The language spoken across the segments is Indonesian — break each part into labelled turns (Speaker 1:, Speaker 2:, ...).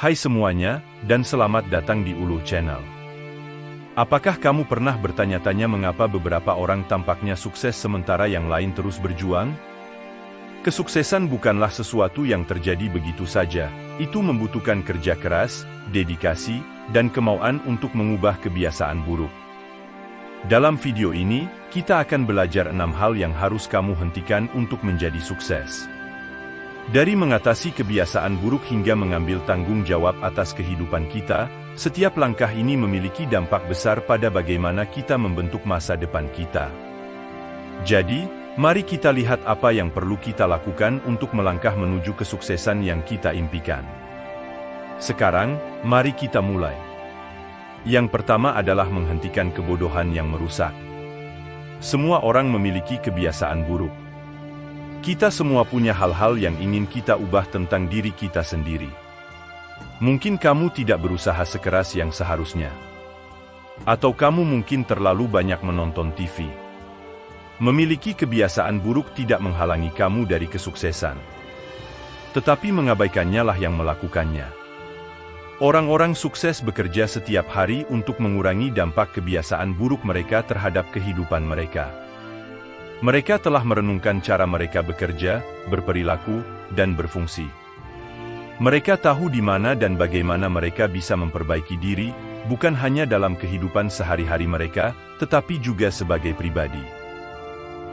Speaker 1: Hai semuanya, dan selamat datang di Ulu Channel. Apakah kamu pernah bertanya-tanya mengapa beberapa orang tampaknya sukses sementara yang lain terus berjuang? Kesuksesan bukanlah sesuatu yang terjadi begitu saja, itu membutuhkan kerja keras, dedikasi, dan kemauan untuk mengubah kebiasaan buruk. Dalam video ini, kita akan belajar 6 hal yang harus kamu hentikan untuk menjadi sukses. Dari mengatasi kebiasaan buruk hingga mengambil tanggung jawab atas kehidupan kita, setiap langkah ini memiliki dampak besar pada bagaimana kita membentuk masa depan kita. Jadi, mari kita lihat apa yang perlu kita lakukan untuk melangkah menuju kesuksesan yang kita impikan. Sekarang, mari kita mulai. Yang pertama adalah menghentikan kebodohan yang merusak. Semua orang memiliki kebiasaan buruk. Kita semua punya hal-hal yang ingin kita ubah tentang diri kita sendiri. Mungkin kamu tidak berusaha sekeras yang seharusnya. Atau kamu mungkin terlalu banyak menonton TV. Memiliki kebiasaan buruk tidak menghalangi kamu dari kesuksesan. Tetapi mengabaikannya lah yang melakukannya. Orang-orang sukses bekerja setiap hari untuk mengurangi dampak kebiasaan buruk mereka terhadap kehidupan mereka. Mereka telah merenungkan cara mereka bekerja, berperilaku, dan berfungsi. Mereka tahu di mana dan bagaimana mereka bisa memperbaiki diri, bukan hanya dalam kehidupan sehari-hari mereka, tetapi juga sebagai pribadi.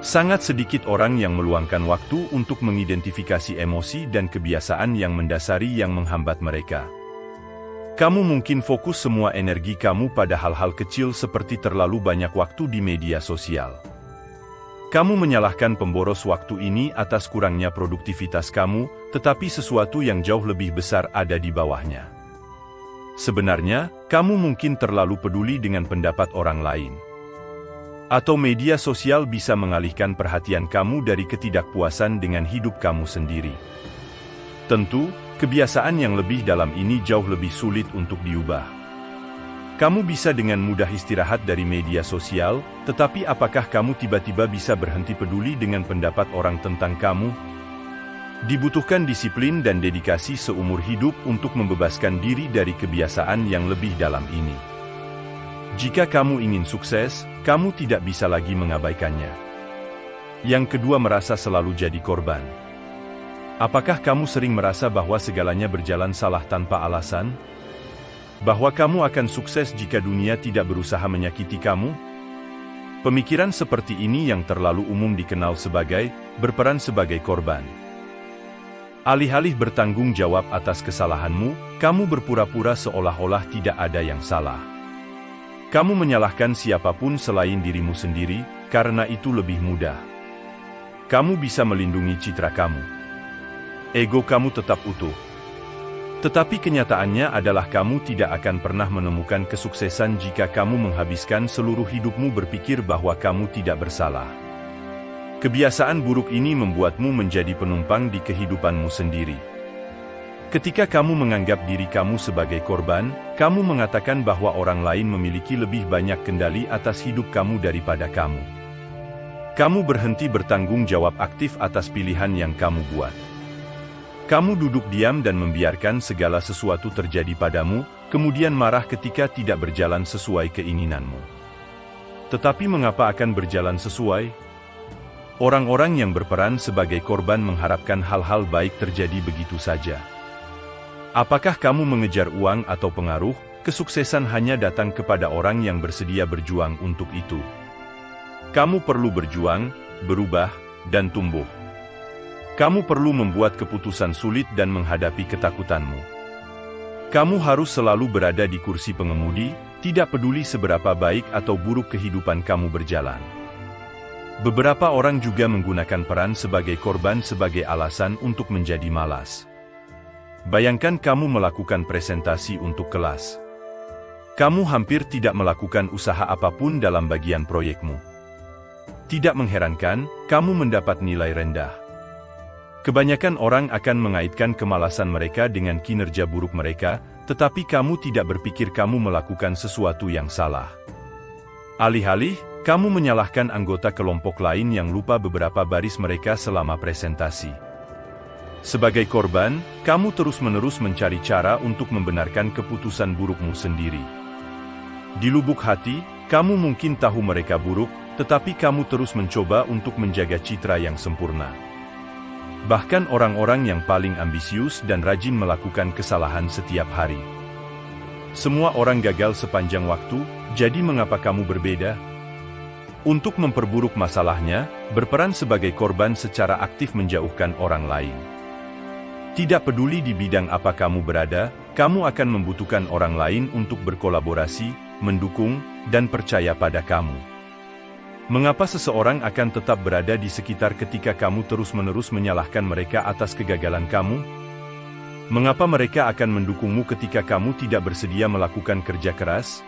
Speaker 1: Sangat sedikit orang yang meluangkan waktu untuk mengidentifikasi emosi dan kebiasaan yang mendasari yang menghambat mereka. Kamu mungkin fokus semua energi kamu pada hal-hal kecil seperti terlalu banyak waktu di media sosial. Kamu menyalahkan pemboros waktu ini atas kurangnya produktivitas kamu, tetapi sesuatu yang jauh lebih besar ada di bawahnya. Sebenarnya, kamu mungkin terlalu peduli dengan pendapat orang lain. Atau media sosial bisa mengalihkan perhatian kamu dari ketidakpuasan dengan hidup kamu sendiri. Tentu, kebiasaan yang lebih dalam ini jauh lebih sulit untuk diubah. Kamu bisa dengan mudah istirahat dari media sosial, tetapi apakah kamu tiba-tiba bisa berhenti peduli dengan pendapat orang tentang kamu? Dibutuhkan disiplin dan dedikasi seumur hidup untuk membebaskan diri dari kebiasaan yang lebih dalam ini. Jika kamu ingin sukses, kamu tidak bisa lagi mengabaikannya. Yang kedua, merasa selalu jadi korban. Apakah kamu sering merasa bahwa segalanya berjalan salah tanpa alasan? Bahwa kamu akan sukses jika dunia tidak berusaha menyakiti kamu? Pemikiran seperti ini yang terlalu umum dikenal sebagai berperan sebagai korban. Alih-alih bertanggung jawab atas kesalahanmu, kamu berpura-pura seolah-olah tidak ada yang salah. Kamu menyalahkan siapapun selain dirimu sendiri, karena itu lebih mudah. Kamu bisa melindungi citra kamu. Ego kamu tetap utuh. Tetapi kenyataannya adalah kamu tidak akan pernah menemukan kesuksesan jika kamu menghabiskan seluruh hidupmu berpikir bahwa kamu tidak bersalah. Kebiasaan buruk ini membuatmu menjadi penumpang di kehidupanmu sendiri. Ketika kamu menganggap diri kamu sebagai korban, kamu mengatakan bahwa orang lain memiliki lebih banyak kendali atas hidup kamu daripada kamu. Kamu berhenti bertanggung jawab aktif atas pilihan yang kamu buat. Kamu duduk diam dan membiarkan segala sesuatu terjadi padamu, kemudian marah ketika tidak berjalan sesuai keinginanmu. Tetapi mengapa akan berjalan sesuai? Orang-orang yang berperan sebagai korban mengharapkan hal-hal baik terjadi begitu saja. Apakah kamu mengejar uang atau pengaruh? Kesuksesan hanya datang kepada orang yang bersedia berjuang untuk itu. Kamu perlu berjuang, berubah, dan tumbuh. Kamu perlu membuat keputusan sulit dan menghadapi ketakutanmu. Kamu harus selalu berada di kursi pengemudi, tidak peduli seberapa baik atau buruk kehidupan kamu berjalan. Beberapa orang juga menggunakan peran sebagai korban sebagai alasan untuk menjadi malas. Bayangkan kamu melakukan presentasi untuk kelas. Kamu hampir tidak melakukan usaha apapun dalam bagian proyekmu. Tidak mengherankan, kamu mendapat nilai rendah. Kebanyakan orang akan mengaitkan kemalasan mereka dengan kinerja buruk mereka, tetapi kamu tidak berpikir kamu melakukan sesuatu yang salah. Alih-alih, kamu menyalahkan anggota kelompok lain yang lupa beberapa baris mereka selama presentasi. Sebagai korban, kamu terus-menerus mencari cara untuk membenarkan keputusan burukmu sendiri. Di lubuk hati, kamu mungkin tahu mereka buruk, tetapi kamu terus mencoba untuk menjaga citra yang sempurna. Bahkan orang-orang yang paling ambisius dan rajin melakukan kesalahan setiap hari. Semua orang gagal sepanjang waktu, jadi mengapa kamu berbeda? Untuk memperburuk masalahnya, berperan sebagai korban secara aktif menjauhkan orang lain. Tidak peduli di bidang apa kamu berada, kamu akan membutuhkan orang lain untuk berkolaborasi, mendukung, dan percaya pada kamu. Mengapa seseorang akan tetap berada di sekitar ketika kamu terus-menerus menyalahkan mereka atas kegagalan kamu? Mengapa mereka akan mendukungmu ketika kamu tidak bersedia melakukan kerja keras?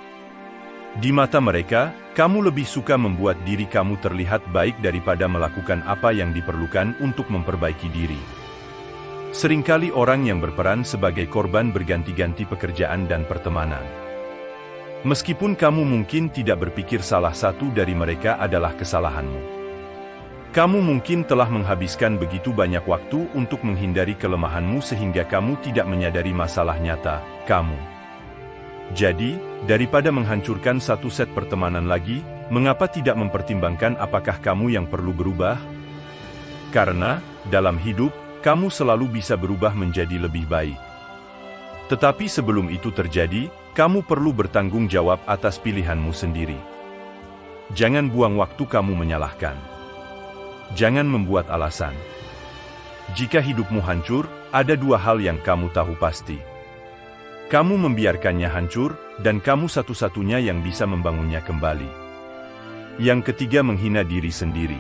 Speaker 1: Di mata mereka, kamu lebih suka membuat diri kamu terlihat baik daripada melakukan apa yang diperlukan untuk memperbaiki diri. Seringkali orang yang berperan sebagai korban berganti-ganti pekerjaan dan pertemanan. Meskipun kamu mungkin tidak berpikir salah satu dari mereka adalah kesalahanmu. Kamu mungkin telah menghabiskan begitu banyak waktu untuk menghindari kelemahanmu sehingga kamu tidak menyadari masalah nyata, kamu. Jadi, daripada menghancurkan satu set pertemanan lagi, mengapa tidak mempertimbangkan apakah kamu yang perlu berubah? Karena, dalam hidup, kamu selalu bisa berubah menjadi lebih baik. Tetapi sebelum itu terjadi, kamu perlu bertanggung jawab atas pilihanmu sendiri. Jangan buang waktu kamu menyalahkan. Jangan membuat alasan. Jika hidupmu hancur, ada dua hal yang kamu tahu pasti. Kamu membiarkannya hancur, dan kamu satu-satunya yang bisa membangunnya kembali. Yang ketiga, menghina diri sendiri.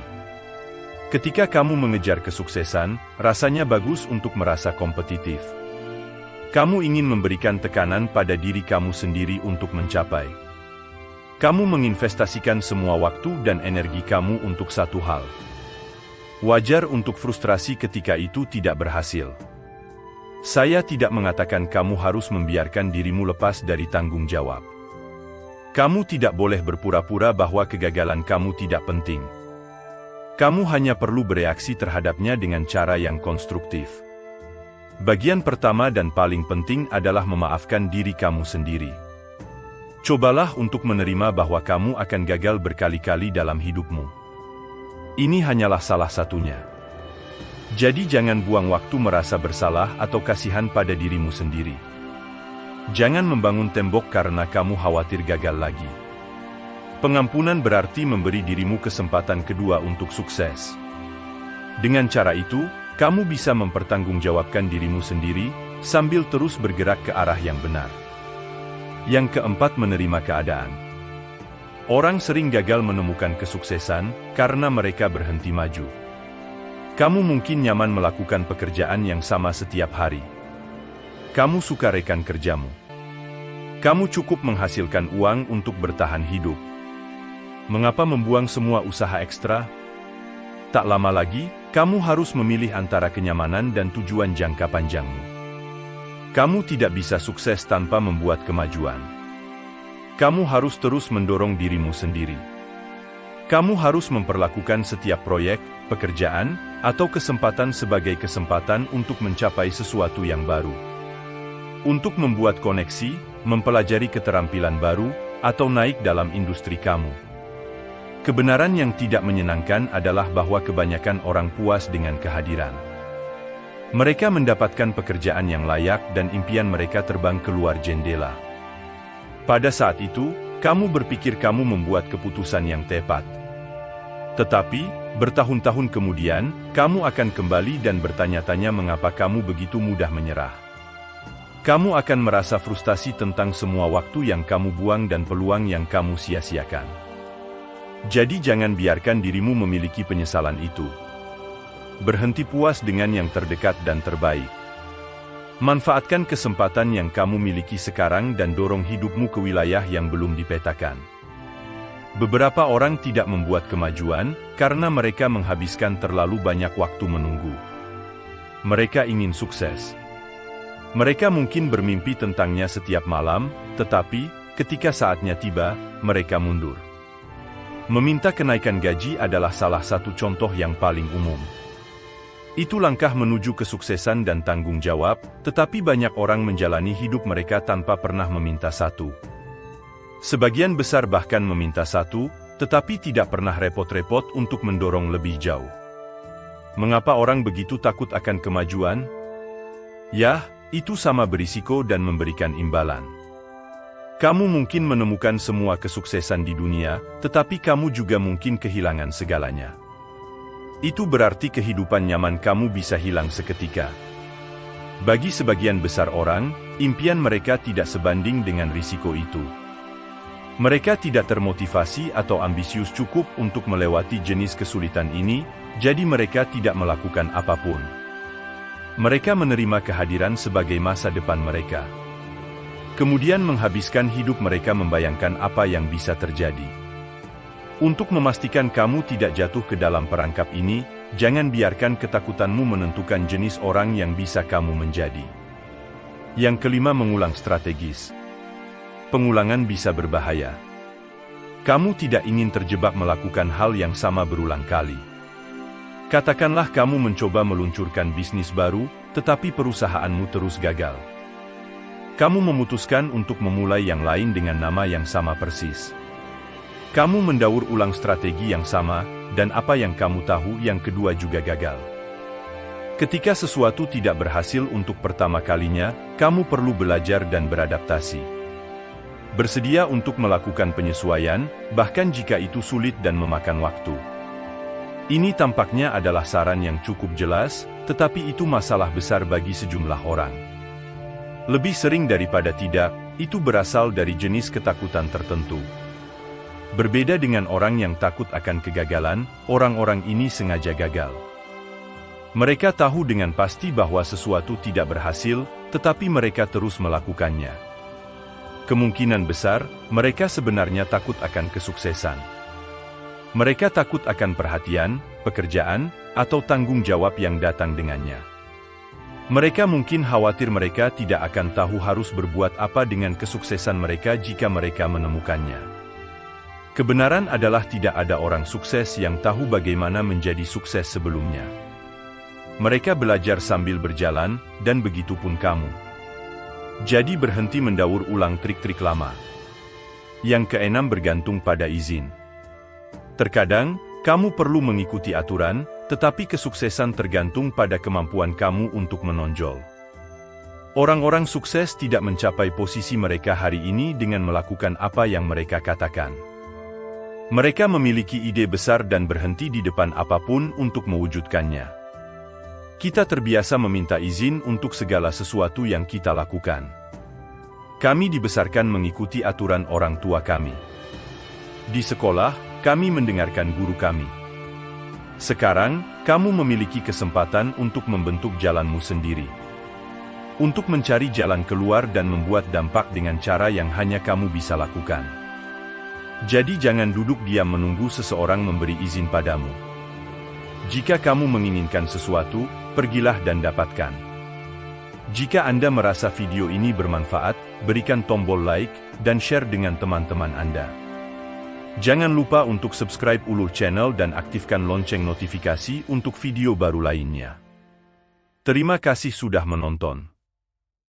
Speaker 1: Ketika kamu mengejar kesuksesan, rasanya bagus untuk merasa kompetitif. Kamu ingin memberikan tekanan pada diri kamu sendiri untuk mencapai. Kamu menginvestasikan semua waktu dan energi kamu untuk satu hal. Wajar untuk frustrasi ketika itu tidak berhasil. Saya tidak mengatakan kamu harus membiarkan dirimu lepas dari tanggung jawab. Kamu tidak boleh berpura-pura bahwa kegagalan kamu tidak penting. Kamu hanya perlu bereaksi terhadapnya dengan cara yang konstruktif. Bagian pertama dan paling penting adalah memaafkan diri kamu sendiri. Cobalah untuk menerima bahwa kamu akan gagal berkali-kali dalam hidupmu. Ini hanyalah salah satunya. Jadi jangan buang waktu merasa bersalah atau kasihan pada dirimu sendiri. Jangan membangun tembok karena kamu khawatir gagal lagi. Pengampunan berarti memberi dirimu kesempatan kedua untuk sukses. Dengan cara itu, kamu bisa mempertanggungjawabkan dirimu sendiri, sambil terus bergerak ke arah yang benar. Yang keempat, menerima keadaan. Orang sering gagal menemukan kesuksesan, karena mereka berhenti maju. Kamu mungkin nyaman melakukan pekerjaan yang sama setiap hari. Kamu suka rekan kerjamu. Kamu cukup menghasilkan uang untuk bertahan hidup. Mengapa membuang semua usaha ekstra? Tak lama lagi, kamu harus memilih antara kenyamanan dan tujuan jangka panjangmu. Kamu tidak bisa sukses tanpa membuat kemajuan. Kamu harus terus mendorong dirimu sendiri. Kamu harus memperlakukan setiap proyek, pekerjaan, atau kesempatan sebagai kesempatan untuk mencapai sesuatu yang baru. Untuk membuat koneksi, mempelajari keterampilan baru, atau naik dalam industri kamu. Kebenaran yang tidak menyenangkan adalah bahwa kebanyakan orang puas dengan kehadiran. Mereka mendapatkan pekerjaan yang layak dan impian mereka terbang keluar jendela. Pada saat itu, kamu berpikir kamu membuat keputusan yang tepat. Tetapi, bertahun-tahun kemudian, kamu akan kembali dan bertanya-tanya mengapa kamu begitu mudah menyerah. Kamu akan merasa frustasi tentang semua waktu yang kamu buang dan peluang yang kamu sia-siakan. Jadi jangan biarkan dirimu memiliki penyesalan itu. Berhenti puas dengan yang terdekat dan terbaik. Manfaatkan kesempatan yang kamu miliki sekarang dan dorong hidupmu ke wilayah yang belum dipetakan. Beberapa orang tidak membuat kemajuan karena mereka menghabiskan terlalu banyak waktu menunggu. Mereka ingin sukses. Mereka mungkin bermimpi tentangnya setiap malam, tetapi ketika saatnya tiba, mereka mundur. Meminta kenaikan gaji adalah salah satu contoh yang paling umum. Itu langkah menuju kesuksesan dan tanggung jawab, tetapi banyak orang menjalani hidup mereka tanpa pernah meminta satu. Sebagian besar bahkan meminta satu, tetapi tidak pernah repot-repot untuk mendorong lebih jauh. Mengapa orang begitu takut akan kemajuan? Ya, itu sama berisiko dan memberikan imbalan. Kamu mungkin menemukan semua kesuksesan di dunia, tetapi kamu juga mungkin kehilangan segalanya. Itu berarti kehidupan nyaman kamu bisa hilang seketika. Bagi sebagian besar orang, impian mereka tidak sebanding dengan risiko itu. Mereka tidak termotivasi atau ambisius cukup untuk melewati jenis kesulitan ini, jadi mereka tidak melakukan apapun. Mereka menerima kehadiran sebagai masa depan mereka. Kemudian menghabiskan hidup mereka membayangkan apa yang bisa terjadi. Untuk memastikan kamu tidak jatuh ke dalam perangkap ini, jangan biarkan ketakutanmu menentukan jenis orang yang bisa kamu menjadi. Yang kelima, mengulang strategis. Pengulangan bisa berbahaya. Kamu tidak ingin terjebak melakukan hal yang sama berulang kali. Katakanlah kamu mencoba meluncurkan bisnis baru, tetapi perusahaanmu terus gagal. Kamu memutuskan untuk memulai yang lain dengan nama yang sama persis. Kamu mendaur ulang strategi yang sama, dan apa yang kamu tahu yang kedua juga gagal. Ketika sesuatu tidak berhasil untuk pertama kalinya, kamu perlu belajar dan beradaptasi. Bersedia untuk melakukan penyesuaian, bahkan jika itu sulit dan memakan waktu. Ini tampaknya adalah saran yang cukup jelas, tetapi itu masalah besar bagi sejumlah orang. Lebih sering daripada tidak, itu berasal dari jenis ketakutan tertentu. Berbeda dengan orang yang takut akan kegagalan, orang-orang ini sengaja gagal. Mereka tahu dengan pasti bahwa sesuatu tidak berhasil, tetapi mereka terus melakukannya. Kemungkinan besar, mereka sebenarnya takut akan kesuksesan. Mereka takut akan perhatian, pekerjaan, atau tanggung jawab yang datang dengannya. Mereka mungkin khawatir mereka tidak akan tahu harus berbuat apa dengan kesuksesan mereka jika mereka menemukannya. Kebenaran adalah tidak ada orang sukses yang tahu bagaimana menjadi sukses sebelumnya. Mereka belajar sambil berjalan, dan begitu pun kamu. Jadi berhenti mendaur ulang trik-trik lama. Yang keenam, bergantung pada izin. Terkadang, kamu perlu mengikuti aturan, tetapi kesuksesan tergantung pada kemampuan kamu untuk menonjol. Orang-orang sukses tidak mencapai posisi mereka hari ini dengan melakukan apa yang mereka katakan. Mereka memiliki ide besar dan berhenti di depan apapun untuk mewujudkannya. Kita terbiasa meminta izin untuk segala sesuatu yang kita lakukan. Kami dibesarkan mengikuti aturan orang tua kami. Di sekolah, kami mendengarkan guru kami. Sekarang, kamu memiliki kesempatan untuk membentuk jalanmu sendiri. Untuk mencari jalan keluar dan membuat dampak dengan cara yang hanya kamu bisa lakukan. Jadi jangan duduk diam menunggu seseorang memberi izin padamu. Jika kamu menginginkan sesuatu, pergilah dan dapatkan. Jika Anda merasa video ini bermanfaat, berikan tombol like dan share dengan teman-teman Anda. Jangan lupa untuk subscribe Ulul Channel dan aktifkan lonceng notifikasi untuk video baru lainnya. Terima kasih sudah menonton.